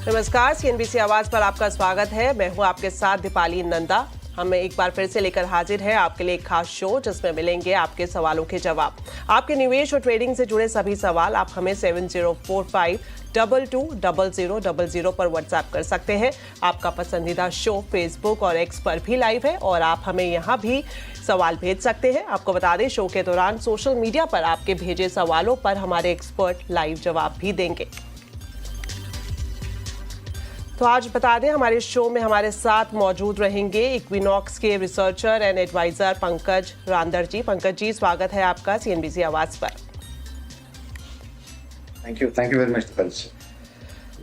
नमस्कार, सीएनबीसी आवाज पर आपका स्वागत है। मैं हूं आपके साथ दीपाली नंदा। हम एक बार फिर से लेकर हाजिर है आपके लिए एक खास शो जिसमें मिलेंगे आपके सवालों के जवाब। आपके निवेश और ट्रेडिंग से जुड़े सभी सवाल आप हमें 7045220000 पर व्हाट्सएप कर सकते हैं। आपका पसंदीदा शो फेसबुक और एक्स पर भी लाइव है और आप हमें यहाँ भी सवाल भेज सकते हैं। आपको बता दें, शो के दौरान सोशल मीडिया पर आपके भेजे सवालों पर हमारे एक्सपर्ट लाइव जवाब भी देंगे। तो आज बता दें, हमारे शो में हमारे साथ मौजूद रहेंगे इक्विनॉक्स के रिसर्चर एंड एडवाइजर पंकज रांदर जी। पंकज जी, स्वागत है आपका सीएनबीसी आवाज पर। Thank you very much.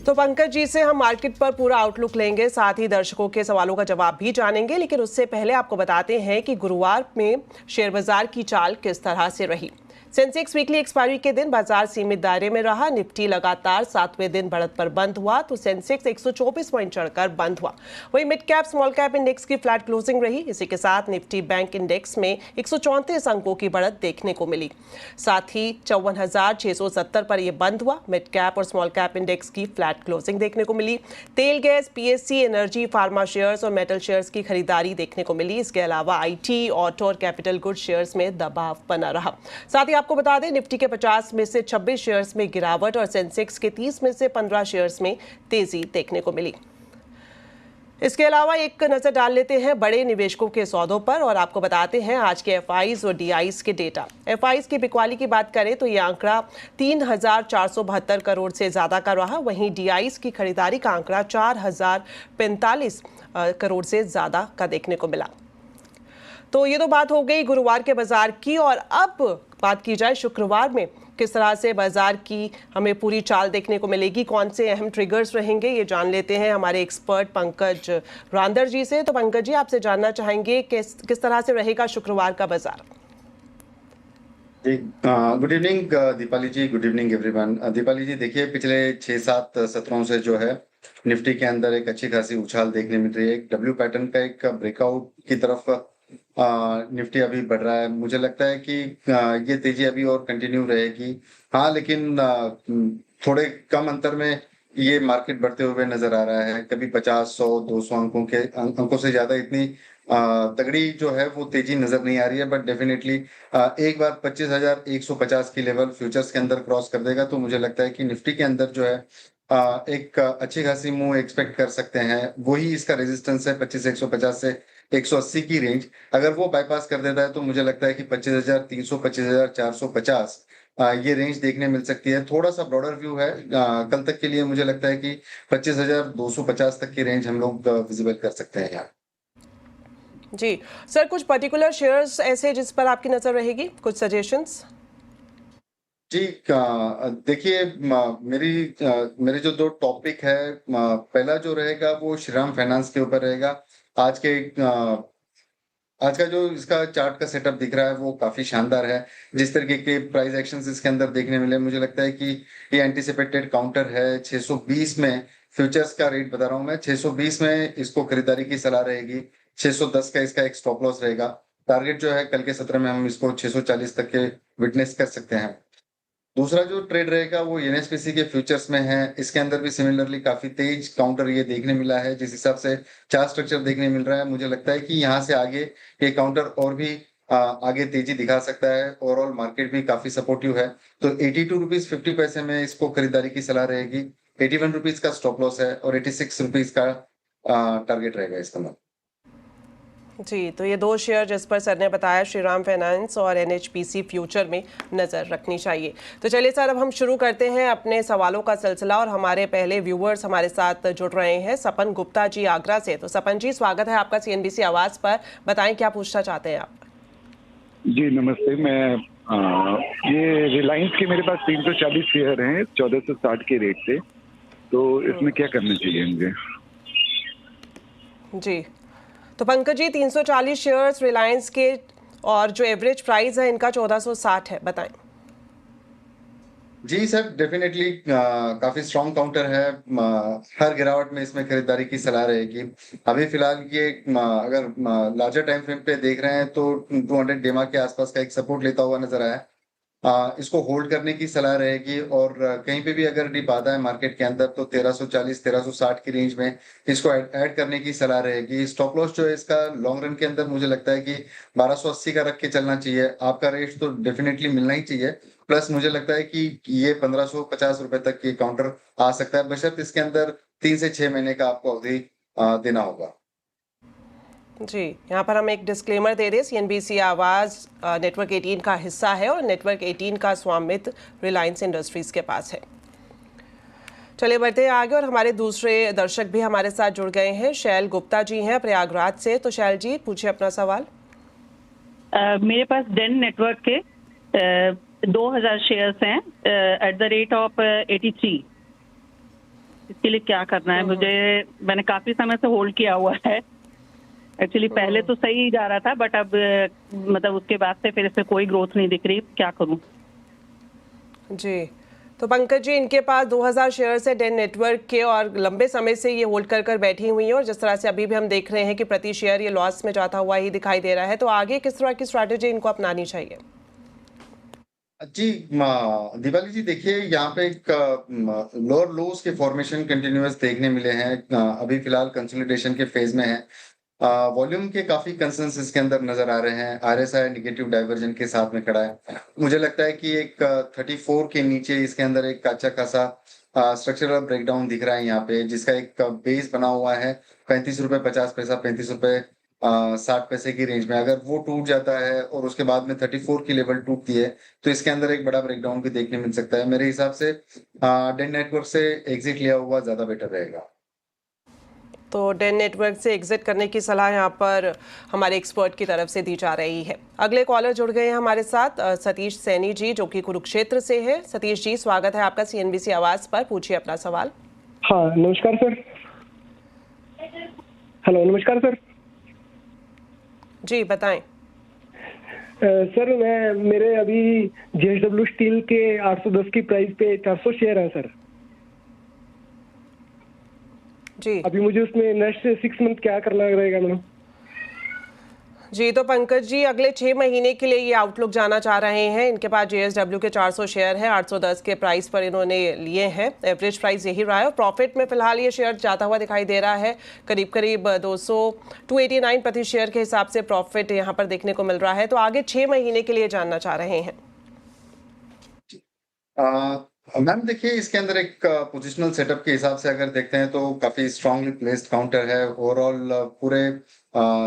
तो पंकज जी से हम मार्केट पर पूरा आउटलुक लेंगे, साथ ही दर्शकों के सवालों का जवाब भी जानेंगे, लेकिन उससे पहले आपको बताते हैं कि गुरुवार में शेयर बाजार की चाल किस तरह से रही। सेंसेक्स वीकली एक्सपायरी के दिन बाजार सीमित दायरे में रहा। निफ्टी लगातार 7वें दिन बढ़त पर बंद हुआ तो सेंसेक्स 124 पॉइंट चढ़कर बंद हुआ। वहीं mid cap small cap index की फ्लैट क्लोजिंग रही। इसी के साथ निफ्टी बैंक इंडेक्स में 134 अंकों की बढ़त देखने को मिली। साथ ही 54,670 पर यह बंद हुआ। मिड कैप और स्मॉल कैप इंडेक्स की फ्लैट क्लोजिंग देखने को मिली। तेल, gas, PSC, energy, pharma shares और मेटल शेयर्स की खरीदारी देखने को मिली। इसके अलावा आईटी, ऑटो और कैपिटल गुड शेयर्स में दबाव बना रहा। साथ ही आपको बता दें, निफ्टी के 50 में से 26 शेयर्स में गिरावट और सेंसेक्स के 30 में से 15 शेयर्स में तेजी देखने को मिली। इसके अलावा एक नजर डाल लेते हैं बड़े निवेशकों के सौदों पर और आपको बताते हैं आज के एफआईज और डीआईज के डेटा। एफआईज की बिकवाली की बात करें तो यह आंकड़ा 3,472 करोड़ से ज्यादा का रहा। वहीं डीआईज की खरीदारी का आंकड़ा 4,045 करोड़ से ज्यादा का देखने को मिला। तो ये तो बात हो गई गुरुवार के बाजार की, और अब बात की जाए शुक्रवार में किस तरह से बाजार की हमें पूरी चाल देखने को मिलेगी, कौन से अहम ट्रिगर्स रहेंगे, ये जान लेते हैं हमारे एक्सपर्ट पंकज रांदर जी से। तो पंकज जी, आपसे जानना चाहेंगे किस तरह से रहेगा शुक्रवार का बाजार। गुड इवनिंग दीपाली जी, गुड इवनिंग एवरीवन। दीपाली जी, देखिए पिछले 6-7 सत्रों से जो है निफ्टी के अंदर एक अच्छी खासी उछाल देखने मिल रही है। एक डब्ल्यू पैटर्न का एक ब्रेकआउट की तरफ निफ्टी अभी बढ़ रहा है। मुझे लगता है कि ये तेजी अभी और कंटिन्यू रहेगी। हाँ, लेकिन थोड़े कम अंतर में ये मार्केट बढ़ते हुए नजर आ रहा है। कभी 50, 100, 200 अंकों से ज्यादा इतनी तगड़ी जो है वो तेजी नजर नहीं आ रही है। बट डेफिनेटली एक बार 25,150 की लेवल फ्यूचर्स के अंदर क्रॉस कर देगा तो मुझे लगता है कि निफ्टी के अंदर जो है एक अच्छी खासी मूव एक्सपेक्ट कर सकते हैं। वही इसका रेजिस्टेंस है 25,150 से 180 की रेंज। अगर वो बाईपास कर देता है तो मुझे लगता है कि 25,300, 25,450 ये रेंज देखने मिल सकती है। थोड़ा सा ब्रॉडर व्यू है कल तक के लिए। मुझे लगता है कि 25,250 तक की रेंज हम लोग विजिबल कर सकते हैं यहाँ। जी सर, कुछ पर्टिकुलर शेयर्स ऐसे जिस पर आपकी नजर रहेगी, कुछ सजेशंस? जी, देखिए मेरे जो 2 टॉपिक है, पहला जो रहेगा वो श्रीराम फाइनेंस के ऊपर रहेगा। आज का जो इसका चार्ट का सेटअप दिख रहा है वो काफी शानदार है। जिस तरीके के प्राइस एक्शंस इसके अंदर देखने मिले, मुझे लगता है कि ये एंटीसिपेटेड काउंटर है। 620 में फ्यूचर्स का रेट बता रहा हूं मैं, 620 में इसको खरीदारी की सलाह रहेगी। 610 का इसका एक स्टॉप लॉस रहेगा। टारगेट जो है कल के सत्र में हम इसको 640 तक के विटनेस कर सकते हैं। दूसरा जो ट्रेड रहेगा वो एनएसपीसी के फ्यूचर्स में है। इसके अंदर भी सिमिलरली काफी तेज काउंटर ये देखने मिला है। जिस हिसाब से चार्ट स्ट्रक्चर देखने मिल रहा है, मुझे लगता है कि यहाँ से आगे ये काउंटर और भी आगे तेजी दिखा सकता है। ओवरऑल मार्केट भी काफी सपोर्टिव है। तो 82 रुपीज 50 पैसे में इसको खरीदारी की सलाह रहेगी। 81 रुपीज का स्टॉप लॉस है और 86 रुपीज का टारगेट रहेगा इसका। जी, तो ये 2 शेयर जिस पर सर ने बताया, श्रीराम फाइनेंस और एनएचपीसी फ्यूचर में नज़र रखनी चाहिए। तो चलिए सर, अब हम शुरू करते हैं अपने सवालों का सिलसिला और हमारे पहले व्यूअर्स हमारे साथ जुड़ रहे हैं सपन गुप्ता जी आगरा से। तो सपन जी, स्वागत है आपका सीएनबीसी आवाज़ पर। बताएं क्या पूछना चाहते हैं आप? जी नमस्ते। मैं ये रिलायंस के मेरे पास 340 शेयर हैं 1460 के रेट से, तो इसमें क्या करना चाहिए मुझे? जी, तो पंकज जी, 340 शेयर्स रिलायंस के और जो एवरेज प्राइस है इनका 1460 है, बताएं। जी सर, डेफिनेटली काफी स्ट्रॉन्ग काउंटर है। हर गिरावट में इसमें खरीदारी की सलाह रहेगी। अभी फिलहाल ये अगर लार्जर टाइम फ्रेम पे देख रहे हैं तो 200 डेमा के आसपास का एक सपोर्ट लेता हुआ नजर आया। इसको होल्ड करने की सलाह रहेगी और कहीं पे भी अगर डिप आता है मार्केट के अंदर तो 1340 1360 की रेंज में इसको ऐड करने की सलाह रहेगी। स्टॉप लॉस जो है इसका लॉन्ग रन के अंदर मुझे लगता है कि 1280 का रख के चलना चाहिए। आपका रेट तो डेफिनेटली मिलना ही चाहिए। प्लस मुझे लगता है कि ये 1550 रुपए तक की काउंटर आ सकता है, बशर्ते इसके अंदर 3 से 6 महीने का आपको अवधि देना होगा। जी, यहाँ पर हम एक डिस्क्लेमर दे दें, सीएनबीसी आवाज़ नेटवर्क 18 का हिस्सा है और नेटवर्क 18 का स्वामित्व रिलायंस इंडस्ट्रीज के पास है। चलिए बढ़ते हैं आगे और हमारे दूसरे दर्शक भी हमारे साथ जुड़ गए हैं। शैल गुप्ता जी हैं प्रयागराज से। तो शैल जी पूछिए अपना सवाल। मेरे पास डेन नेटवर्क के 2000 शेयर्स हैं एट द रेट ऑफ 83। इसके लिए क्या करना है मुझे? मैंने काफी समय से होल्ड किया हुआ है। एक्चुअली पहले तो सही जा रहा था, बट अब मतलब उसके बाद से फिर इसमें कोई ग्रोथ नहीं दिख रही। क्या करूं? जी, तो पंकज जी इनके पास 2000 शेयर्स है डेन नेटवर्क के और लंबे समय से ये होल्ड कर बैठी हुई हैं और जिस तरह से अभी भी हम देख रहे हैं कि प्रति शेयर ये लॉस में जाता हुआ ही दिखाई दे रहा है। तो आगे किस तरह की स्ट्रैटेजी इनको अपनानी चाहिए? जी, दिवाली जी देखिए यहाँ पे एक लोअर लोज के फॉर्मेशन कंटिन्यूअस देखने मिले हैं। अभी फिलहाल कंसोलिडेशन के फेज में है। वॉल्यूम के काफी कंसर्न्स इसके अंदर नजर आ रहे हैं। आरएसआई नेगेटिव डाइवर्जन के साथ में खड़ा है। मुझे लगता है कि एक 34 के नीचे इसके अंदर एक अच्छा खासा स्ट्रक्चरल ब्रेकडाउन दिख रहा है यहाँ पे, जिसका एक बेस बना हुआ है 35 रुपए 50 पैसा, 35 रुपए 60 पैसे की रेंज में। अगर वो टूट जाता है और उसके बाद में 34 की लेवल टूटती है तो इसके अंदर एक बड़ा ब्रेकडाउन भी देखने मिल सकता है। मेरे हिसाब से डेन नेटवर्क से एग्जिट लिया हुआ ज्यादा बेटर रहेगा। तो डेन नेटवर्क से एग्जिट करने की सलाह यहाँ पर हमारे एक्सपर्ट की तरफ से दी जा रही है। अगले कॉलर जुड़ गए हैं हमारे साथ सतीश सैनी जी, जो कि कुरुक्षेत्र से है। सतीश जी स्वागत है आपका सीएनबीसी आवाज पर। पूछिए अपना सवाल। हाँ नमस्कार सर। हेलो नमस्कार सर। जी बताएं। सर मेरे अभी जेएसडब्ल्यू स्टील के 810 की प्राइस पे 400 शेयर है सर। जी अभी मुझे उसमें नेक्स्ट 6 मंथ क्या करना रहेगा मैडम? जी, तो पंकज जी अगले 6 महीने के लिए ये आउटलुक जाना चाह रहे हैं। इनके पास जेएसडब्ल्यू के 400 शेयर है, 810 के प्राइस पर इन्होंने लिए हैं। एवरेज प्राइस यही रहा है और प्रॉफिट में फिलहाल ये शेयर जाता हुआ दिखाई दे रहा है। करीब करीब 289 प्रति शेयर के हिसाब से प्रॉफिट यहाँ पर देखने को मिल रहा है। तो आगे 6 महीने के लिए जानना चाह रहे हैं। मैम देखिए इसके अंदर एक पोजिशनल सेटअप के हिसाब से अगर देखते हैं तो काफी स्ट्रांगली प्लेस्ड काउंटर है। ओवरऑल पूरे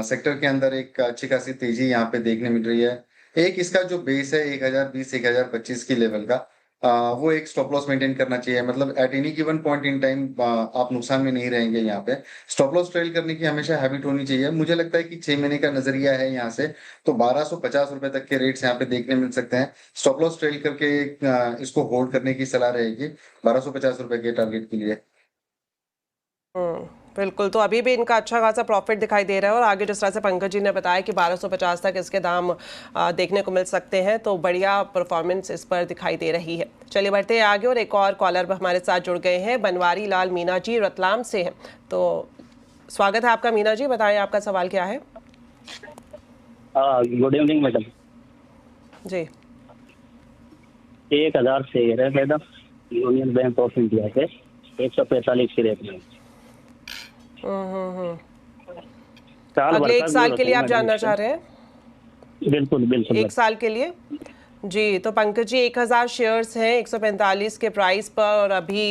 सेक्टर के अंदर एक अच्छी खासी तेजी यहाँ पे देखने मिल रही है। एक इसका जो बेस है 1020 1025 की लेवल का, वो एक स्टॉप लॉस मेंटेन करना चाहिए। मतलब at any given point in time आप नुकसान में नहीं रहेंगे। यहाँ पे स्टॉप लॉस ट्रेल करने की हमेशा हैबिट होनी चाहिए। मुझे लगता है कि 6 महीने का नजरिया है यहाँ से, तो 1250 रुपए तक के रेट्स यहाँ पे देखने मिल सकते हैं। स्टॉप लॉस ट्रेल करके इसको होल्ड करने की सलाह रहेगी 1250 रुपए के टारगेट के लिए। बिल्कुल, तो अभी भी इनका अच्छा खासा प्रॉफिट दिखाई दे रहा है और आगे जिस तरह से पंकज जी ने बताया कि 1250 तक इसके दाम देखने को मिल सकते हैं, तो बढ़िया परफॉर्मेंस इस पर दिखाई दे रही है। चलिए बढ़ते हैं आगे और एक और कॉलर हमारे साथ जुड़ गए हैं। बनवारी लाल मीना जी रतलाम से हैं। तो स्वागत है आपका मीना जी, बताएं आपका सवाल क्या है? गुड इवनिंग मैडम जी। 1000 शेयर है madam union bank of India के 145 के रेट में। अगले 1 साल के लिए आप जानना चाह रहे हैं? बिल्कुल बिल्कुल 1 साल के लिए। जी, तो पंकज जी 1000 शेयर्स हैं 145 के प्राइस पर और अभी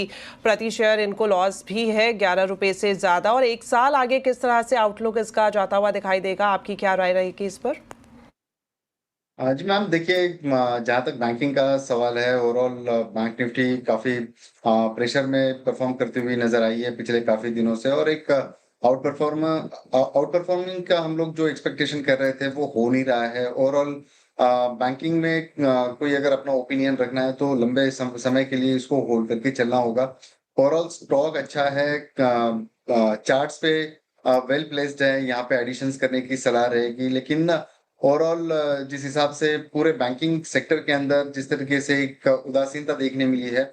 प्रति शेयर इनको लॉस भी है 11 रुपए से ज़्यादा। और 1 साल आगे किस तरह से आउटलुक इसका जाता हुआ दिखाई देगा? आपकी क्या राय रहेगी इस पर? जी मैम देखिए, जहाँ तक बैंकिंग का सवाल है, ओवरऑल बैंक निफ्टी काफी प्रेशर में परफॉर्म करती हुई नजर आई है पिछले काफी दिनों से। और एक आउट परफॉर्मिंग का हम लोग जो एक्सपेक्टेशन कर रहे थे वो हो नहीं रहा है। ओवरऑल बैंकिंग में कोई अगर अपना ओपिनियन रखना है तो लंबे समय के लिए इसको होल्ड करके चलना होगा। ओवरऑल स्टॉक अच्छा है, चार्ट्स पे वेल प्लेस्ड है, यहाँ पे एडिशंस करने की सलाह रहेगी। लेकिन ओवरऑल जिस हिसाब से पूरे बैंकिंग सेक्टर के अंदर जिस तरीके से एक उदासीनता देखने मिली है,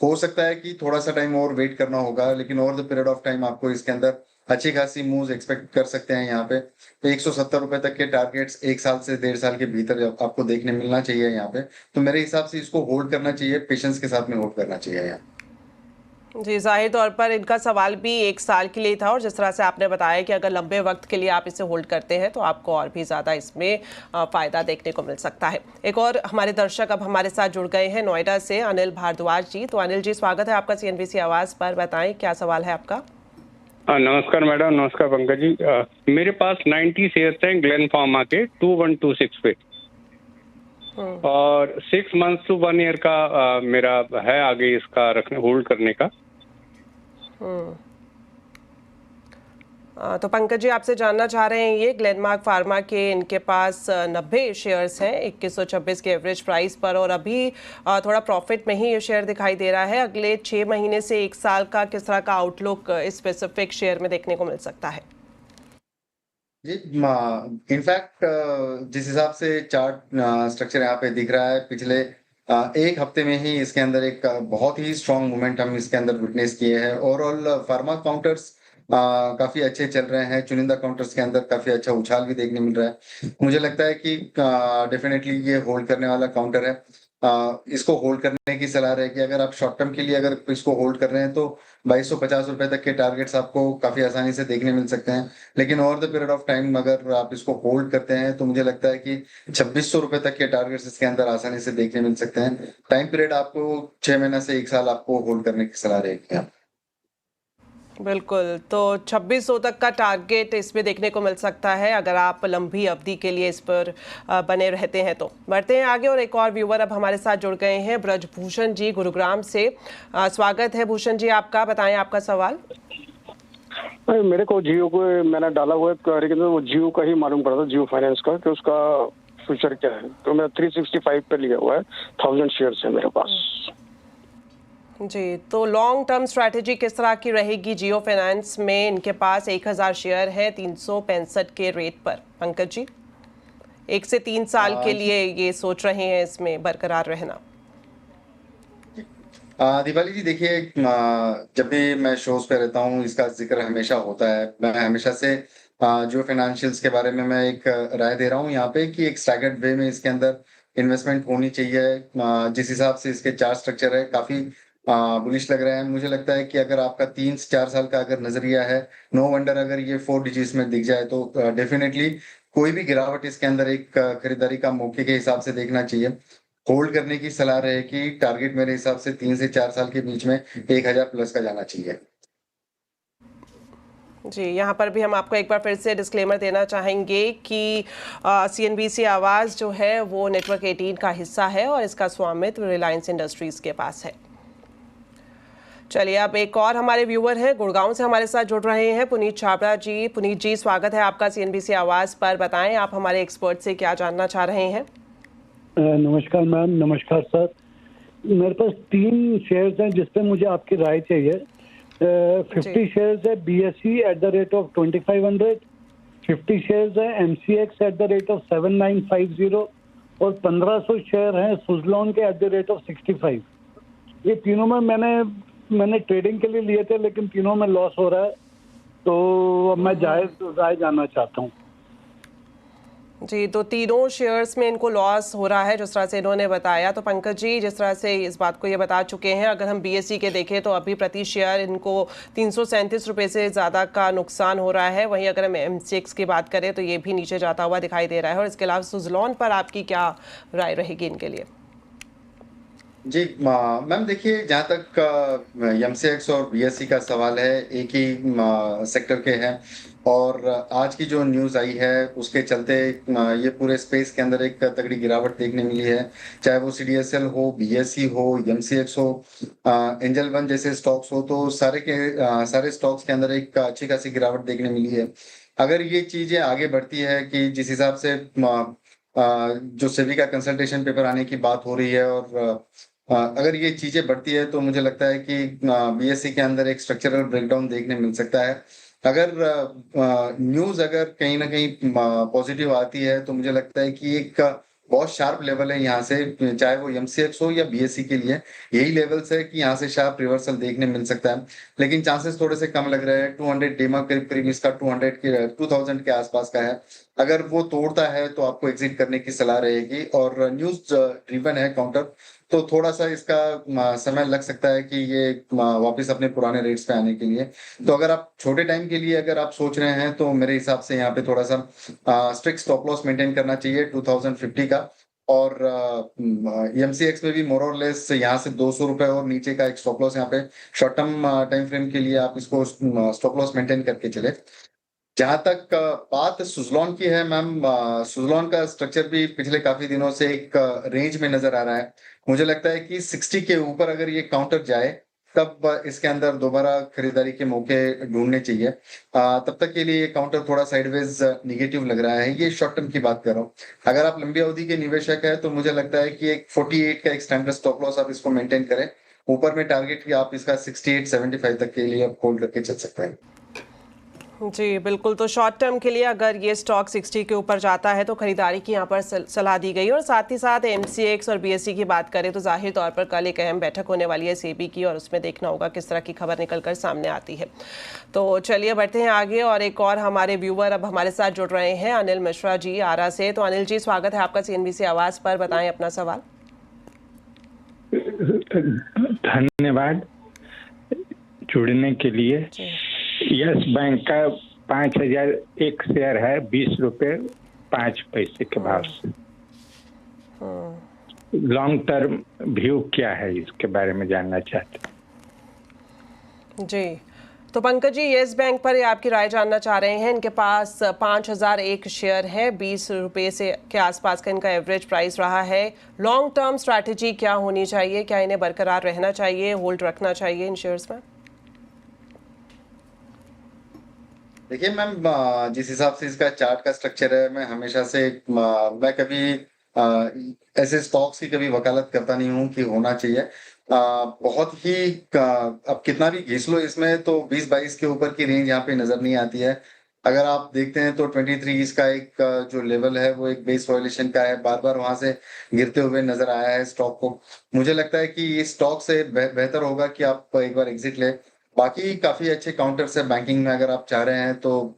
हो सकता है कि थोड़ा सा टाइम और वेट करना होगा। लेकिन over the period of time आपको इसके अंदर अच्छी खासी मूव्स एक्सपेक्ट कर सकते हैं यहाँ पे। तो 170 रुपए तक के टारगेट्स 1 साल से 1.5 साल के भीतर आपको देखने मिलना चाहिए यहाँ पे। तो मेरे हिसाब से इसको होल्ड करना चाहिए, पेशेंस के साथ में होल्ड करना चाहिए यहाँ। जी, ज़ाहिर तौर पर इनका सवाल भी 1 साल के लिए था और जिस तरह से आपने बताया कि अगर लंबे वक्त के लिए आप इसे होल्ड करते हैं तो आपको और भी ज़्यादा इसमें फ़ायदा देखने को मिल सकता है। एक और हमारे दर्शक अब हमारे साथ जुड़ गए हैं नोएडा से, अनिल भारद्वाज जी। तो अनिल जी, स्वागत है आपका CNBC आवाज़ पर। बताएं क्या सवाल है आपका। नमस्कार मैडम, नमस्कार पंकज जी। मेरे पास 90 शेयर्स हैं ग्लेन फार्मा के 2126 पे और 6 months to 1 year का मेरा है आगे इसका रखने होल्ड करने का। तो पंकज जी, आपसे जानना चाह रहे हैं ये ग्लेनमार्क फार्मा के इनके पास 90 शेयर्स हैं 2126 के एवरेज प्राइस पर और अभी थोड़ा प्रॉफिट में ही ये शेयर दिखाई दे रहा है। अगले 6 महीने से 1 साल का किस तरह का आउटलुक इस स्पेसिफिक शेयर में देखने को मिल सकता है? जी, इनफैक्ट जिस हिसाब से चार्ट स्ट्रक्चर यहाँ पे दिख रहा है, पिछले 1 हफ्ते में ही इसके अंदर एक बहुत ही स्ट्रॉन्ग मोमेंटम इसके अंदर विटनेस किए हैं। ओवरऑल फार्मा काउंटर्स काफी अच्छे चल रहे हैं, चुनिंदा काउंटर्स के अंदर काफी अच्छा उछाल भी देखने मिल रहा है। मुझे लगता है कि डेफिनेटली ये होल्ड करने वाला काउंटर है। इसको होल्ड करने की सलाह रहेगी। अगर आप शॉर्ट टर्म के लिए अगर इसको होल्ड कर रहे हैं तो 2250 रुपए तक के टारगेट्स आपको काफी आसानी से देखने मिल सकते हैं। लेकिन over the period of time अगर आप इसको होल्ड करते हैं तो मुझे लगता है कि 2600 रुपए तक के टारगेट्स इसके अंदर आसानी से देखने मिल सकते हैं। टाइम पीरियड आपको 6 महीना से 1 साल आपको होल्ड करने की सलाह रहेगी। बिल्कुल, तो 2600 तक का टारगेट इसमें देखने को मिल सकता है अगर आप लंबी अवधि के लिए इस पर बने रहते हैं तो। बढ़ते हैं आगे और एक और व्यूअर अब हमारे साथ जुड़ गए हैं, ब्रजभूषण जी गुरुग्राम से। स्वागत है भूषण जी आपका, बताएं आपका सवाल। मेरे को जियो को मैंने डाला हुआ है, लेकिन वो जियो का ही मालूम पड़ा था, जियो फाइनेंस का, कि उसका फ्यूचर क्या है। तो मैं 365 पे लिया हुआ है, 1000 शेयर्स है मेरे पास। जी, तो लॉन्ग टर्म स्ट्रैटेजी किस तरह की रहेगी जियो फाइनेंस में? इनके पास 1000 शेयर है 365 के रेट पर। पंकज जी, 1 से 3 साल के लिए ये सोच रहे हैं इसमें बरकरार रहना? दीपाली जी देखिए, जब भी मैं शोज पे रहता हूँ इसका जिक्र हमेशा होता है। मैं हमेशा से जो फाइनेंशियल्स के बारे में मैं एक राय दे रहा हूँ यहाँ पे कि एक स्टैगर्ड वे में इसके अंदर इन्वेस्टमेंट होनी चाहिए। जिस हिसाब से इसके चार्ट स्ट्रक्चर है काफी बुलिश लग रहा है। मुझे लगता है कि अगर आपका 3 से 4 साल का अगर नजरिया है, नो वंडर अगर ये 4 डिजिट्स में दिख जाए तो डेफिनेटली कोई भी गिरावट इसके अंदर एक खरीदारी का मौके के हिसाब से देखना चाहिए। होल्ड करने की सलाह रहेगी। टारगेट मेरे हिसाब से 3 से 4 साल के बीच में 1000 प्लस का जाना चाहिए। जी, यहाँ पर भी हम आपको एक बार फिर से डिस्क्लेमर देना चाहेंगे कि CNBC आवाज़ जो है वो नेटवर्क 18 का हिस्सा है और इसका स्वामित्व रिलायंस इंडस्ट्रीज़ के पास है। चलिए, अब एक और हमारे व्यूअर हैं, गुड़गांव से हमारे साथ जुड़ रहे हैं, पुनीत छाबड़ा जी। पुनीत जी, स्वागत है आपका CNBC आवाज़ पर। बताएं आप हमारे एक्सपर्ट से क्या जानना चाह रहे हैं। नमस्कार मैम। नमस्कार सर। मेरे पास 3 शेयर्स हैं जिस पे मुझे आपकी राय चाहिए। 50 शेयर्स है BSE at the rate of 2500, 50 shares है MCX at the rate of 7950 और 1500 शेयर हैं सुजलॉन के एट द रेट ऑफ 65। ये तीनों में मैंने ट्रेडिंग के लिए लिए थे, लेकिन तीनों में लॉस हो रहा है, तो अब मैं जायज राय जानना चाहता हूँ। जी, तो तीनों शेयर्स में इनको लॉस हो रहा है जिस तरह से इन्होंने बताया। तो पंकज जी, जिस तरह से इस बात को ये बता चुके हैं, अगर हम BSE के देखें तो अभी प्रति शेयर इनको 337 रुपये से ज़्यादा का नुकसान हो रहा है। वहीं अगर हम MCX की बात करें तो ये भी नीचे जाता हुआ दिखाई दे रहा है। और इसके अलावा सुजलॉन पर आपकी क्या राय रहेगी इनके लिए? जी मैम देखिए, जहाँ तक MCX और BSE का सवाल है, एक ही सेक्टर के हैं और आज की जो न्यूज़ आई है उसके चलते ये पूरे स्पेस के अंदर एक तगड़ी गिरावट देखने मिली है। चाहे वो CDSL हो, BSE हो, MCX हो, एंजल वन जैसे स्टॉक्स हो, तो सारे स्टॉक्स के अंदर एक अच्छी खासी गिरावट देखने मिली है। अगर ये चीजें आगे बढ़ती है कि जिस हिसाब से जो सेबी का कंसल्टेशन पेपर आने की बात हो रही है और अगर ये चीजें बढ़ती है तो मुझे लगता है कि BSE के अंदर एक स्ट्रक्चरल ब्रेकडाउन देखने मिल सकता है। अगर न्यूज अगर कहीं ना कहीं पॉजिटिव आती है तो मुझे लगता है कि एक बहुत शार्प लेवल है यहाँ से, चाहे वो MCX हो या BSE के लिए यही लेवल्स है कि यहाँ से शार्प रिवर्सल देखने मिल सकता है, लेकिन चांसेस थोड़े से कम लग रहे हैं। 200 डेमा करीब करीब इसका 2000 के आसपास का है। अगर वो तोड़ता है तो आपको एग्जिट करने की सलाह रहेगी, और न्यूज ड्रिवन है काउंटर, तो थोड़ा सा इसका समय लग सकता है कि ये वापस अपने पुराने रेट्स पे आने के लिए। तो अगर आप छोटे टाइम के लिए अगर आप सोच रहे हैं तो मेरे हिसाब से यहाँ पे थोड़ा सा स्ट्रिक्ट स्टॉप लॉस मेंटेन करना चाहिए 2050 का, और MCX में भी मोर और लेस यहाँ से 200 रुपए और नीचे का एक स्टॉप लॉस यहाँ पे शॉर्ट टर्म टाइम फ्रेम के लिए आप इसको स्टॉप लॉस मेंटेन करके चले। जहां तक बात सुजलॉन की है मैम, सुजलॉन का स्ट्रक्चर भी पिछले काफी दिनों से एक रेंज में नजर आ रहा है। मुझे लगता है कि 60 के ऊपर अगर ये काउंटर जाए तब इसके अंदर दोबारा खरीदारी के मौके ढूंढने चाहिए। तब तक के लिए ये काउंटर थोड़ा साइडवेज निगेटिव लग रहा है। ये शॉर्ट टर्म की बात कर रहा हूँ। अगर आप लंबी अवधि के निवेशक है तो मुझे लगता है कि एक 48 का एक स्टैंडर्ड स्टॉप लॉस आप इसको मेंटेन करें। ऊपर में टारगेट की आप इसका 68-75 तक के लिए आप होल्ड करके चल सकते हैं। जी बिल्कुल, तो शॉर्ट टर्म के लिए अगर ये स्टॉक 60 के ऊपर जाता है तो खरीदारी की यहाँ पर सलाह दी गई। और साथ ही साथ MCX और BSE की बात करें तो जाहिर तौर पर कल एक अहम बैठक होने वाली है SEBI की, और उसमें देखना होगा किस तरह की खबर निकलकर सामने आती है। तो चलिए बढ़ते हैं आगे, और एक और हमारे व्यूअर अब हमारे साथ जुड़ रहे हैं, अनिल मिश्रा जी आरा से। तो अनिल जी, स्वागत है आपका CNBC आवाज़ पर, बताएं अपना सवाल। धन्यवाद जुड़ने के लिए। यस बैंक का 5001 शेयर है, 20 रुपए 5 पैसे के भाव से। लॉन्ग टर्म व्यू क्या है, इसके बारे में जानना चाहते हैं। जी, तो पंकज जी येस बैंक पर आपकी राय जानना चाह रहे हैं। इनके पास 5001 शेयर है, 20 रुपये से के आसपास का इनका एवरेज प्राइस रहा है। लॉन्ग टर्म स्ट्रैटेजी क्या होनी चाहिए? क्या इन्हें बरकरार रहना चाहिए, होल्ड रखना चाहिए इन शेयर्स में? देखिए मैम, जिस हिसाब से इसका चार्ट का स्ट्रक्चर है, मैं हमेशा से मैं कभी ऐसे स्टॉक्स की कभी वकालत करता नहीं हूँ कि होना चाहिए। बहुत ही अब कितना भी घिस लो इसमें तो 20-22 के ऊपर की रेंज यहाँ पे नजर नहीं आती है। अगर आप देखते हैं तो 23 इसका एक जो लेवल है वो एक बेस वायलेशन का है, बार बार वहां से गिरते हुए नजर आया है स्टॉक को। मुझे लगता है कि इस स्टॉक से बेहतर होगा कि आप एक बार एग्जिट ले। बाकी काफी अच्छे काउंटर्स है बैंकिंग में, अगर आप चाह रहे हैं तो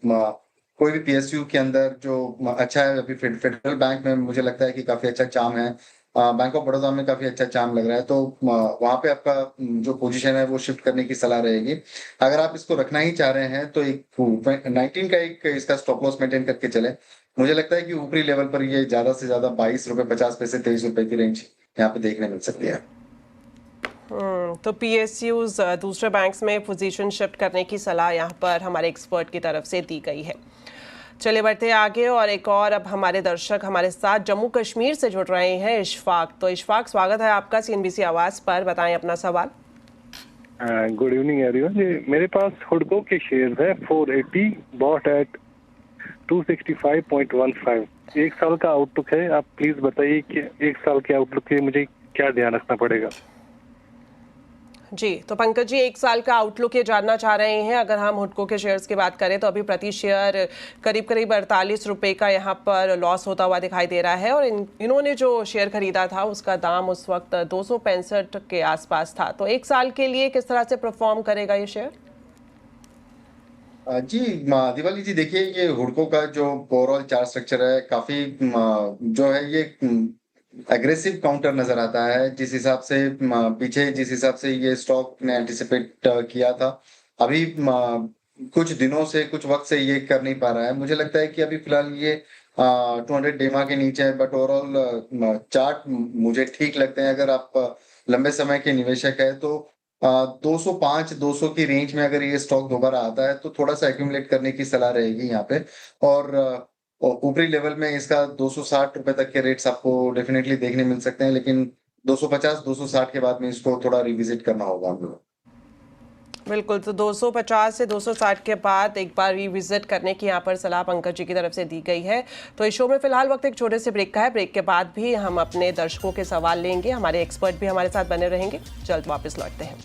कोई भी PSU के अंदर जो अच्छा है, अभी फेडरल बैंक में मुझे लगता है कि काफी अच्छा चार्म है। बैंक ऑफ बड़ौदा में काफी अच्छा चार्म लग रहा है, तो वहां पे आपका जो पोजीशन है वो शिफ्ट करने की सलाह रहेगी। अगर आप इसको रखना ही चाह रहे हैं तो एक 19 का एक इसका स्टॉप लॉस मेंटेन करके चले। मुझे लगता है कि ऊपरी लेवल पर ये ज्यादा से ज्यादा 22 रुपए 50 पैसे 23 रुपए की रेंज यहाँ पे देखने मिल सकती है। तो PSUs दूसरे बैंक्स में पोजीशन शिफ्ट करने की सलाह यहाँ पर हमारे एक्सपर्ट की तरफ से दी गई है। चलिए बढ़ते हैं आगे, और एक और अब हमारे दर्शक हमारे साथ जम्मू कश्मीर से जुड़ रहे हैं, इशफाक। तो इशफाक, स्वागत है आपका CNBC आवाज़ पर, बताएं अपना सवाल। गुड इवनिंग एवरीवन जी, मेरे पास हुडको के शेयर है 480, बॉट एट 265.15। एक साल का आउटलुक है, आप प्लीज बताइए कि एक साल के आउटलुक के लिए मुझे क्या ध्यान रखना पड़ेगा। जी, तो पंकज जी एक साल का आउटलुक ये जानना चाह रहे हैं। अगर हम हुडको के शेयर्स की बात करें तो अभी प्रति शेयर करीब 48 रुपए का यहाँ पर लॉस होता हुआ दिखाई दे रहा है, और इन्होंने जो शेयर खरीदा था उसका दाम उस वक्त 265 के आसपास था। तो एक साल के लिए किस तरह से परफॉर्म करेगा ये शेयर? जी दिवाली जी, देखिए ये हुडको का जो ओवरऑल चार्ट स्ट्रक्चर है काफी जो है ये एग्रेसिव काउंटर नजर आता है। जिस हिसाब से पीछे जिस हिसाब से ये स्टॉक ने एंटिसिपेट किया था, अभी कुछ दिनों से कुछ वक्त से ये कर नहीं पा रहा है। मुझे लगता है कि अभी फिलहाल ये 200 डेमा के नीचे है, बट ओवरऑल चार्ट मुझे ठीक लगते हैं। अगर आप लंबे समय के निवेशक है तो 205-200 की रेंज में अगर ये स्टॉक दोबारा आता है तो थोड़ा सा एक्यूमुलेट करने की सलाह रहेगी यहाँ पे। और ऊपरी लेवल में इसका 260 रुपए तक के रेट्स आपको डेफिनेटली देखने मिल सकते हैं, लेकिन 250-260 के बाद में इसको थोड़ा रिविजिट करना होगा हम लोग। बिल्कुल, तो 250 से 260 के बाद एक बार रिविजिट करने की यहाँ पर सलाह पंकज जी की तरफ से दी गई है। तो इस शो में फिलहाल वक्त एक छोटे से ब्रेक का है। ब्रेक के बाद भी हम अपने दर्शकों के सवाल लेंगे, हमारे एक्सपर्ट भी हमारे साथ बने रहेंगे। जल्द वापस लौटते हैं।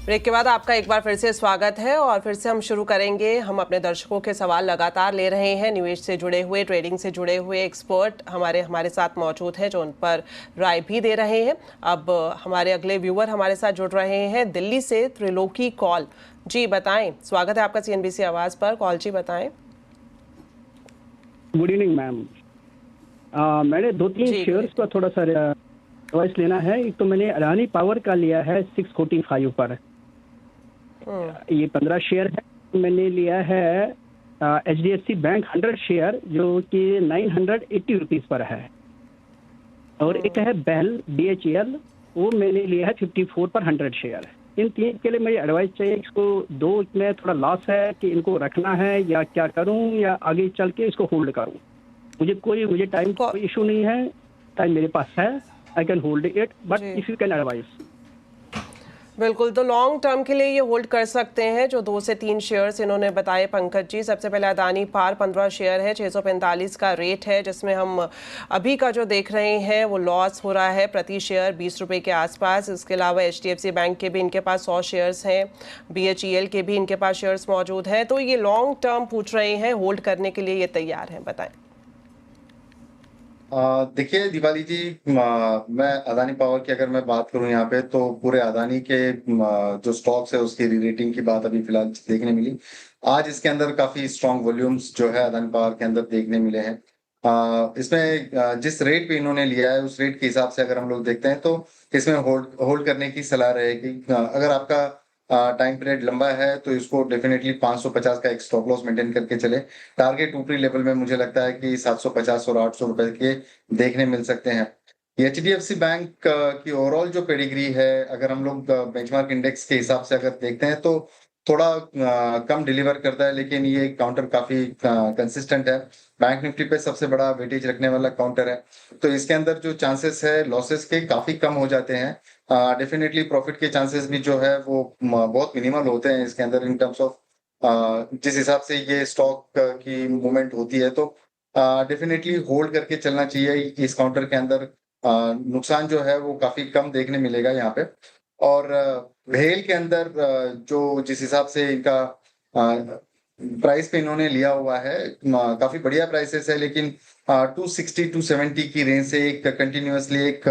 ब्रेक के बाद आपका एक बार फिर से स्वागत है और फिर से हम शुरू करेंगे। हम अपने दर्शकों के सवाल लगातार ले रहे हैं। निवेश से जुड़े हुए, ट्रेडिंग से जुड़े हुए एक्सपर्ट हमारे साथ मौजूद हैं जो उन पर राय भी दे रहे हैं। अब हमारे अगले व्यूअर हमारे साथ जुड़ रहे हैं दिल्ली से। त्रिलोकी कॉल जी, बताएं। स्वागत है आपका CNBC आवाज पर। कॉल जी, बताएं। Good evening ma'am. मैंने 2-3 शेयर्स का थोड़ा सा एडवाइस लेना है। एक तो मैंने अडानी पावर का लिया है 645 पर, ये 15 शेयर है। मैंने लिया है HDFC बैंक 100 शेयर जो कि 980 रुपीज पर है। और एक है बेल BHEL, वो मैंने लिया है 54 पर 100 शेयर। इन तीन के लिए मेरी एडवाइस चाहिए। इसको दो में थोड़ा लॉस है कि इनको रखना है या क्या करूं, या आगे चल के इसको होल्ड करूं। मुझे टाइम कोई इशू नहीं है, टाइम मेरे पास है, I can hold it, but if you can advice. बिल्कुल, तो लॉन्ग टर्म के लिए ये होल्ड कर सकते हैं जो 2 से 3 शेयर्स इन्होंने बताए पंकज जी। सबसे पहले अदानी पावर 15 शेयर है, 645 का रेट है, जिसमें हम अभी का जो देख रहे हैं वो लॉस हो रहा है प्रति शेयर 20 रुपये के आसपास। इसके अलावा HDFC बैंक के भी इनके पास 100 शेयर्स हैं, BHEL के भी इनके पास शेयर्स मौजूद हैं। तो ये लॉन्ग टर्म पूछ रहे हैं, होल्ड करने के लिए ये तैयार हैं, बताएं। देखिए दीपाली जी, मैं अदानी पावर की अगर मैं बात करूं यहाँ पे, तो पूरे अदानी के जो स्टॉक्स है उसकी रेटिंग की बात अभी फिलहाल देखने मिली। आज इसके अंदर काफी स्ट्रॉन्ग वॉल्यूम्स जो है अदानी पावर के अंदर देखने मिले हैं। इसमें जिस रेट पे इन्होंने लिया है उस रेट के हिसाब से अगर हम लोग देखते हैं तो इसमें होल्ड करने की सलाह रहेगी। अगर आपका टाइम पीरियड लंबा है तो इसको डेफिनेटली 550 का एक स्टॉप लॉस मेंटेन करके चले। टारगेट ऊपरी लेवल में मुझे लगता है कि 750 और 800 रुपए के देखने मिल सकते हैं। HDFC बैंक की ओवरऑल जो पेडिग्री है, अगर हम लोग बेंचमार्क इंडेक्स के हिसाब से अगर देखते हैं तो थोड़ा कम डिलीवर करता है, लेकिन ये काउंटर काफी कंसिस्टेंट है। बैंक निफ्टी पे सबसे बड़ा वेटेज रखने वाला काउंटर है, तो इसके अंदर जो चांसेस है लॉसेस के काफी कम हो जाते हैं। डेफिनेटली प्रॉफिट के चांसेस भी जो है वो बहुत मिनिमल होते हैं इसके अंदर इन टर्म्स ऑफ जिस हिसाब से ये स्टॉक की मूवमेंट होती है। तो डेफिनेटली होल्ड करके चलना चाहिए इस काउंटर के अंदर। नुकसान जो है वो काफी कम देखने मिलेगा यहाँ पे। और भेल के अंदर जो जिस हिसाब से इनका प्राइस पे इन्होंने लिया हुआ है काफी बढ़िया प्राइसेस है, लेकिन 260-270 की रेंज से एक कंटिन्यूअसली एक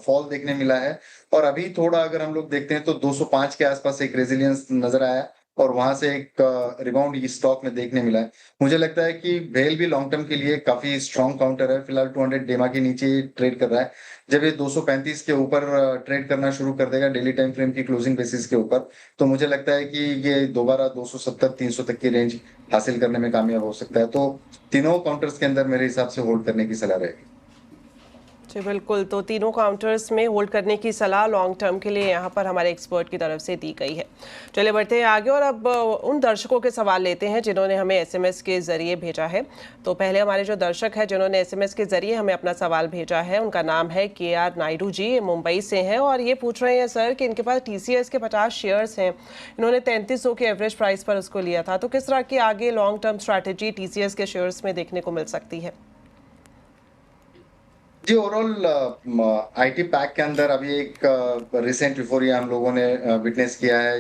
फॉल देखने मिला है। और अभी थोड़ा अगर हम लोग देखते हैं तो 205 के आसपास एक रेजिलियंस नजर आया और वहां से एक रिबाउंड इस स्टॉक में देखने मिला है। मुझे लगता है कि भेल भी लॉन्ग टर्म के लिए काफी स्ट्रॉन्ग काउंटर है। फिलहाल 200 डेमा के नीचे ट्रेड कर रहा है। जब ये 235 के ऊपर ट्रेड करना शुरू कर देगा डेली टाइम फ्रेम की क्लोजिंग बेसिस के ऊपर, तो मुझे लगता है कि ये दोबारा 270-300 तक की रेंज हासिल करने में कामयाब हो सकता है। तो तीनों काउंटर्स के अंदर मेरे हिसाब से होल्ड करने की सलाह रहेगी। जी बिल्कुल, तो तीनों काउंटर्स में होल्ड करने की सलाह लॉन्ग टर्म के लिए यहाँ पर हमारे एक्सपर्ट की तरफ से दी गई है। चलिए बढ़ते हैं आगे और अब उन दर्शकों के सवाल लेते हैं जिन्होंने हमें SMS के जरिए भेजा है। तो पहले हमारे जो दर्शक है जिन्होंने SMS के जरिए हमें अपना सवाल भेजा है, उनका नाम है KR नायडू जी, मुंबई से हैं और ये पूछ रहे हैं सर कि इनके पास TCS के 50 शेयर्स हैं। इन्होंने 3300 के एवरेज प्राइस पर उसको लिया था, तो किस तरह की आगे लॉन्ग टर्म स्ट्रैटेजी TCS के शेयर्स में देखने को मिल सकती है? जी ओवरऑल IT पैक के अंदर अभी एक रिसेंट यूफोरिया हम लोगों ने विटनेस किया है।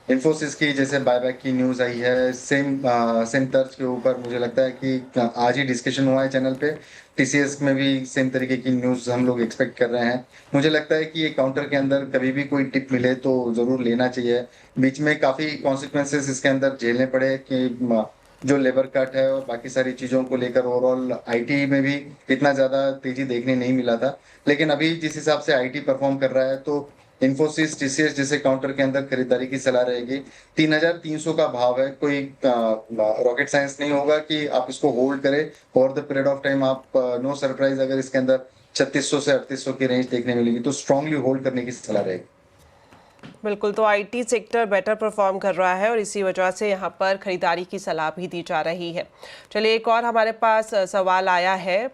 इन्फोसिस की जैसे बायबैक की न्यूज आई है, सेम तर्ज के ऊपर मुझे लगता है कि आज ही डिस्कशन हुआ है चैनल पे। TCS में भी सेम तरीके की न्यूज हम लोग एक्सपेक्ट कर रहे हैं। मुझे लगता है कि ये काउंटर के अंदर कभी भी कोई टिप मिले तो जरूर लेना चाहिए। बीच में काफी कॉन्सिक्वेंसेस इसके अंदर झेलने पड़े कि जो लेबर कट है और बाकी सारी चीजों को लेकर ओवरऑल IT में भी इतना ज्यादा तेजी देखने नहीं मिला था, लेकिन अभी जिस हिसाब से IT परफॉर्म कर रहा है तो इन्फोसिस TCS जैसे काउंटर के अंदर खरीदारी की सलाह रहेगी। 3300 का भाव है, कोई रॉकेट साइंस नहीं होगा कि आप इसको होल्ड करें over the period of time. आप नो सरप्राइज अगर इसके अंदर 3600 से 3800 की रेंज देखने मिलेगी तो स्ट्रांगली होल्ड करने की सलाह रहेगी। बिल्कुल, तो IT सेक्टर बेटर परफॉर्म कर रहा है और इसी वजह से यहाँ पर खरीदारी की सलाह भी दी जा रही है। चलिए एक और हमारे पास सवाल आया है,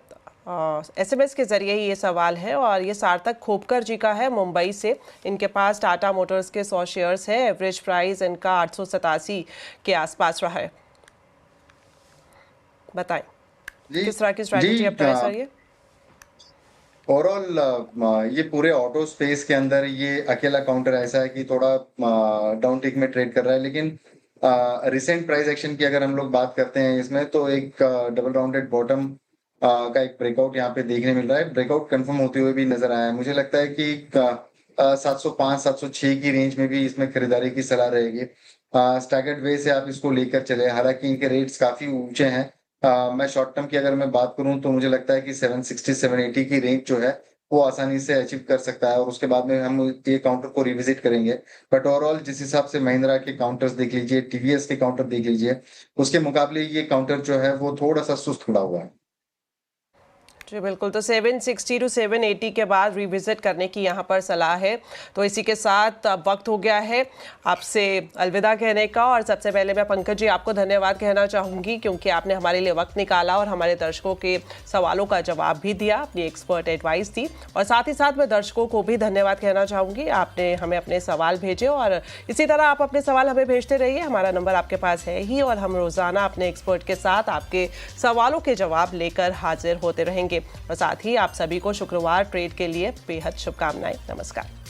SMS के जरिए ही ये सवाल है और ये सार्थक खोपकर जी का है मुंबई से। इनके पास टाटा मोटर्स के 100 शेयर्स हैं, एवरेज प्राइस इनका 887 के आसपास रहा है। बताएं किस तरह की स्ट्रैटेजी अपनाएं सर ये? ओवरऑल ये पूरे ऑटो स्पेस के अंदर ये अकेला काउंटर ऐसा है कि थोड़ा डाउन टिक में ट्रेड कर रहा है, लेकिन रिसेंट प्राइस एक्शन की अगर हम लोग बात करते हैं इसमें, तो एक डबल राउंडेड बॉटम का एक ब्रेकआउट यहाँ पे देखने मिल रहा है। ब्रेकआउट कंफर्म होते हुए भी नजर आया है। मुझे लगता है कि 705-706 की रेंज में भी इसमें खरीदारी की सलाह रहेगी। स्टैगर्ड वे से आप इसको लेकर चले, हालांकि इनके रेट्स काफी ऊंचे हैं। मैं शॉर्ट टर्म की अगर मैं बात करूं तो मुझे लगता है कि 760-780 की रेंज जो है वो आसानी से अचीव कर सकता है, और उसके बाद में हम ये काउंटर को रिविजिट करेंगे। बट ओवरऑल जिस हिसाब से महिंद्रा के काउंटर्स देख लीजिए, टीवीएस के काउंटर देख लीजिए, उसके मुकाबले ये काउंटर जो है वो थोड़ा सा सुस्त खड़ा हुआ है। जी बिल्कुल, तो 760 to 780 के बाद रिविजिट करने की यहाँ पर सलाह है। तो इसी के साथ अब वक्त हो गया है आपसे अलविदा कहने का, और सबसे पहले मैं पंकज जी आपको धन्यवाद कहना चाहूँगी, क्योंकि आपने हमारे लिए वक्त निकाला और हमारे दर्शकों के सवालों का जवाब भी दिया, अपनी एक्सपर्ट एडवाइस दी। और साथ ही साथ मैं दर्शकों को भी धन्यवाद कहना चाहूँगी, आपने हमें अपने सवाल भेजे, और इसी तरह आप अपने सवाल हमें भेजते रहिए। हमारा नंबर आपके पास है ही, और हम रोज़ाना अपने एक्सपर्ट के साथ आपके सवालों के जवाब लेकर हाजिर होते रहेंगे। और साथ ही आप सभी को शुक्रवार ट्रेड के लिए बेहद शुभकामनाएं। नमस्कार।